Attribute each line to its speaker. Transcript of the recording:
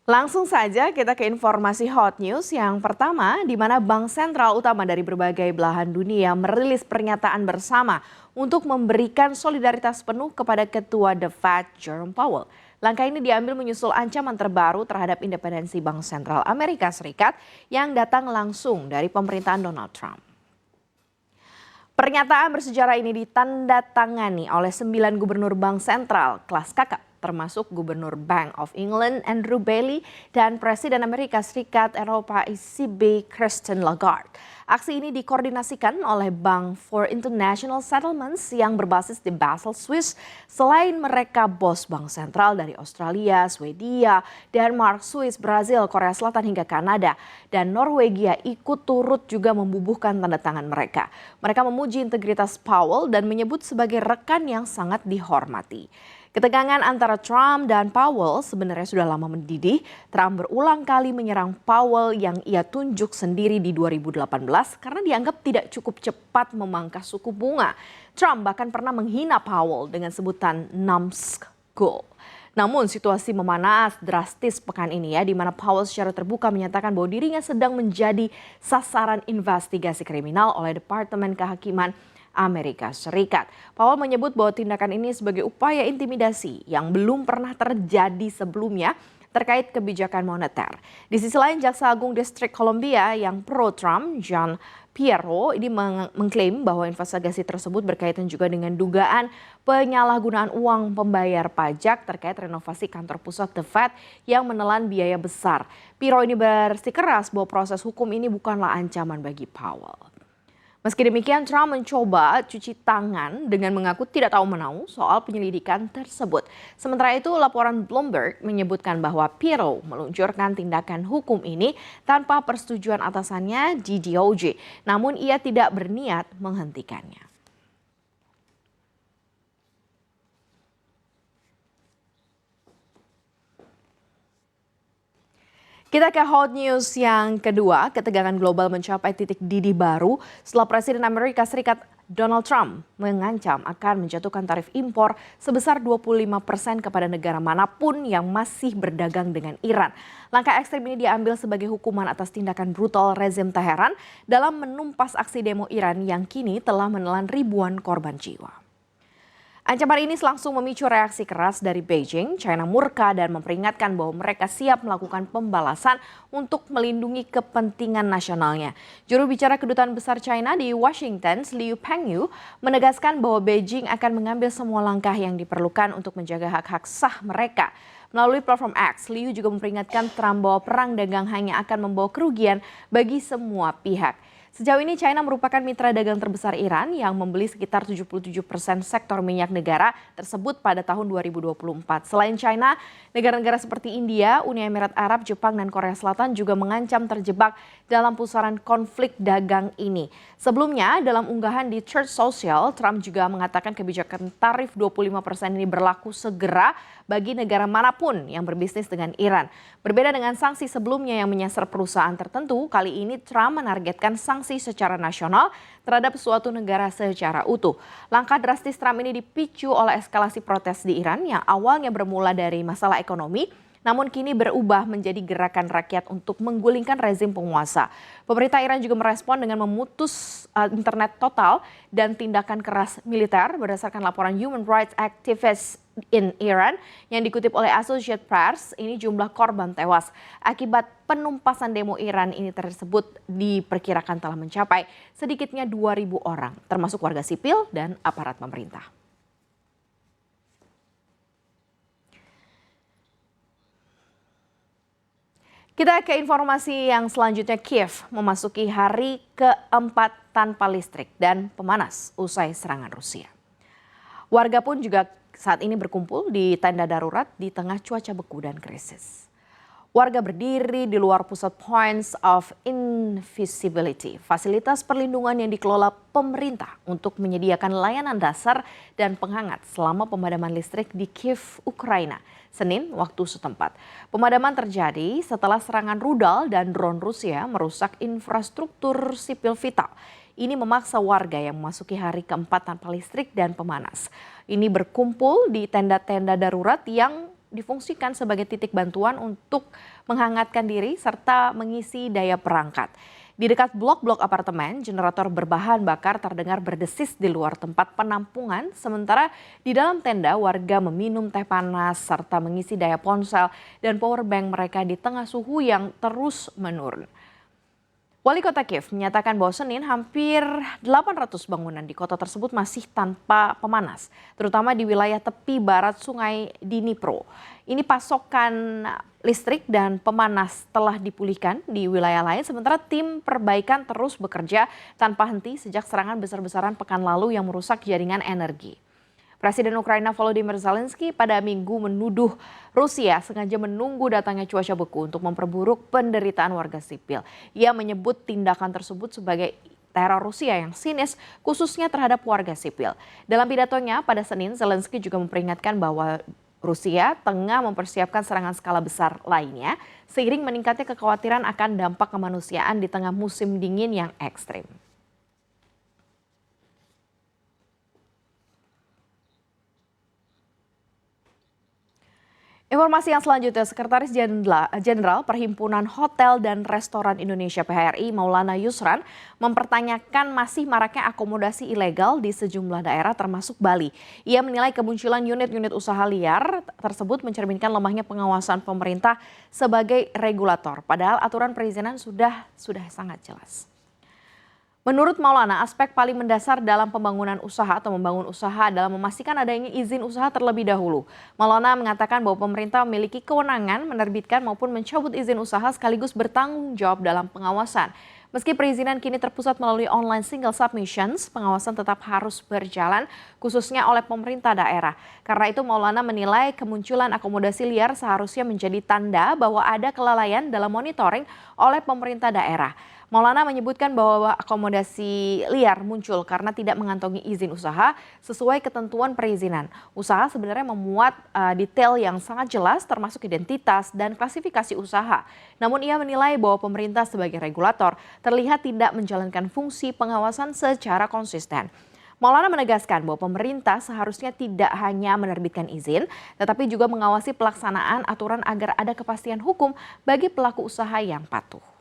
Speaker 1: Langsung saja kita ke informasi hot news yang pertama, di mana bank sentral utama dari berbagai belahan dunia merilis pernyataan bersama untuk memberikan solidaritas penuh kepada Ketua The Fed, Jerome Powell. Langkah ini diambil menyusul ancaman terbaru terhadap independensi Bank Sentral Amerika Serikat yang datang langsung dari pemerintahan Donald Trump. Pernyataan bersejarah ini ditandatangani oleh 9 gubernur bank sentral kelas kakap, termasuk Gubernur Bank of England Andrew Bailey dan Presiden Amerika Serikat Eropa ECB Christine Lagarde. Aksi ini dikoordinasikan oleh Bank for International Settlements yang berbasis di Basel, Swiss. Selain mereka, bos bank sentral dari Australia, Swedia, Denmark, Swiss, Brazil, Korea Selatan hingga Kanada dan Norwegia ikut turut juga membubuhkan tanda tangan mereka. Mereka memuji integritas Powell dan menyebut sebagai rekan yang sangat dihormati. Ketegangan antara Trump dan Powell sebenarnya sudah lama mendidih. Trump berulang kali menyerang Powell yang ia tunjuk sendiri di 2018 karena dianggap tidak cukup cepat memangkas suku bunga. Trump bahkan pernah menghina Powell dengan sebutan numbskull. Namun situasi memanas drastis pekan ini di mana Powell secara terbuka menyatakan bahwa dirinya sedang menjadi sasaran investigasi kriminal oleh Departemen Kehakiman Amerika Serikat. Powell menyebut bahwa tindakan ini sebagai upaya intimidasi yang belum pernah terjadi sebelumnya terkait kebijakan moneter. Di sisi lain, Jaksa Agung Distrik Columbia yang pro-Trump, John Pierro, ini mengklaim bahwa investigasi tersebut berkaitan juga dengan dugaan penyalahgunaan uang pembayar pajak terkait renovasi kantor pusat The Fed yang menelan biaya besar. Pierro ini bersikeras bahwa proses hukum ini bukanlah ancaman bagi Powell. Meski demikian, Trump mencoba cuci tangan dengan mengaku tidak tahu menahu soal penyelidikan tersebut. Sementara itu, laporan Bloomberg menyebutkan bahwa Pierro meluncurkan tindakan hukum ini tanpa persetujuan atasannya di DOJ. Namun ia tidak berniat menghentikannya. Kita ke hot news yang kedua, ketegangan global mencapai titik didih baru setelah Presiden Amerika Serikat Donald Trump mengancam akan menjatuhkan tarif impor sebesar 25% kepada negara manapun yang masih berdagang dengan Iran. Langkah ekstrim ini diambil sebagai hukuman atas tindakan brutal rezim Teheran dalam menumpas aksi demo Iran yang kini telah menelan ribuan korban jiwa. Ancaman ini langsung memicu reaksi keras dari Beijing. China murka dan memperingatkan bahwa mereka siap melakukan pembalasan untuk melindungi kepentingan nasionalnya. Juru bicara Kedutaan Besar China di Washington, Liu Pengyu, menegaskan bahwa Beijing akan mengambil semua langkah yang diperlukan untuk menjaga hak-hak sah mereka. Melalui platform X, Liu juga memperingatkan Trump bahwa perang dagang hanya akan membawa kerugian bagi semua pihak. Sejauh ini China merupakan mitra dagang terbesar Iran yang membeli sekitar 77% sektor minyak negara tersebut pada tahun 2024. Selain China, negara-negara seperti India, Uni Emirat Arab, Jepang, dan Korea Selatan juga mengancam terjebak dalam pusaran konflik dagang ini. Sebelumnya, dalam unggahan di Truth Social, Trump juga mengatakan kebijakan tarif 25% ini berlaku segera bagi negara manapun yang berbisnis dengan Iran. Berbeda dengan sanksi sebelumnya yang menyasar perusahaan tertentu, kali ini Trump menargetkan sanksi secara nasional terhadap suatu negara secara utuh. Langkah drastis Trump ini dipicu oleh eskalasi protes di Iran yang awalnya bermula dari masalah ekonomi, namun kini berubah menjadi gerakan rakyat untuk menggulingkan rezim penguasa. Pemerintah Iran juga merespon dengan memutus internet total dan tindakan keras militer berdasarkan laporan Human Rights Activists in Iran yang dikutip oleh Associated Press. Ini jumlah korban tewas akibat penumpasan demo Iran ini tersebut diperkirakan telah mencapai sedikitnya 2.000 orang, termasuk warga sipil dan aparat pemerintah. Kita ke informasi yang selanjutnya. Kiev memasuki hari keempat tanpa listrik dan pemanas usai serangan Rusia. Warga pun juga saat ini berkumpul di tenda darurat di tengah cuaca beku dan krisis. Warga berdiri di luar pusat Points of Invisibility, fasilitas perlindungan yang dikelola pemerintah untuk menyediakan layanan dasar dan penghangat selama pemadaman listrik di Kiev, Ukraina, Senin waktu setempat. Pemadaman terjadi setelah serangan rudal dan drone Rusia merusak infrastruktur sipil vital. Ini memaksa warga yang memasuki hari keempat tanpa listrik dan pemanas. Ini berkumpul di tenda-tenda darurat yang difungsikan sebagai titik bantuan untuk menghangatkan diri serta mengisi daya perangkat. Di dekat blok-blok apartemen, generator berbahan bakar terdengar berdesis di luar tempat penampungan, sementara di dalam tenda warga meminum teh panas serta mengisi daya ponsel dan powerbank mereka di tengah suhu yang terus menurun. Wali Kota Kiev menyatakan bahwa Senin hampir 800 bangunan di kota tersebut masih tanpa pemanas, terutama di wilayah tepi barat Sungai Dnipro. Ini pasokan listrik dan pemanas telah dipulihkan di wilayah lain, sementara tim perbaikan terus bekerja tanpa henti sejak serangan besar-besaran pekan lalu yang merusak jaringan energi. Presiden Ukraina Volodymyr Zelensky pada Minggu menuduh Rusia sengaja menunggu datangnya cuaca beku untuk memperburuk penderitaan warga sipil. Ia menyebut tindakan tersebut sebagai teror Rusia yang sinis, khususnya terhadap warga sipil. Dalam pidatonya pada Senin, Zelensky juga memperingatkan bahwa Rusia tengah mempersiapkan serangan skala besar lainnya, seiring meningkatnya kekhawatiran akan dampak kemanusiaan di tengah musim dingin yang ekstrim. Informasi yang selanjutnya, Sekretaris Jenderal Perhimpunan Hotel dan Restoran Indonesia (PHRI) Maulana Yusran mempertanyakan masih maraknya akomodasi ilegal di sejumlah daerah termasuk Bali. Ia menilai kemunculan unit-unit usaha liar tersebut mencerminkan lemahnya pengawasan pemerintah sebagai regulator, padahal aturan perizinan sudah sangat jelas. Menurut Maulana, aspek paling mendasar dalam pembangunan usaha atau membangun usaha adalah memastikan adanya izin usaha terlebih dahulu. Maulana mengatakan bahwa pemerintah memiliki kewenangan menerbitkan maupun mencabut izin usaha sekaligus bertanggung jawab dalam pengawasan. Meski perizinan kini terpusat melalui online single submissions, pengawasan tetap harus berjalan khususnya oleh pemerintah daerah. Karena itu Maulana menilai kemunculan akomodasi liar seharusnya menjadi tanda bahwa ada kelalaian dalam monitoring oleh pemerintah daerah. Maulana menyebutkan bahwa akomodasi liar muncul karena tidak mengantongi izin usaha sesuai ketentuan perizinan. Usaha sebenarnya memuat detail yang sangat jelas termasuk identitas dan klasifikasi usaha. Namun ia menilai bahwa pemerintah sebagai regulator terlihat tidak menjalankan fungsi pengawasan secara konsisten. Maulana menegaskan bahwa pemerintah seharusnya tidak hanya menerbitkan izin, tetapi juga mengawasi pelaksanaan aturan agar ada kepastian hukum bagi pelaku usaha yang patuh.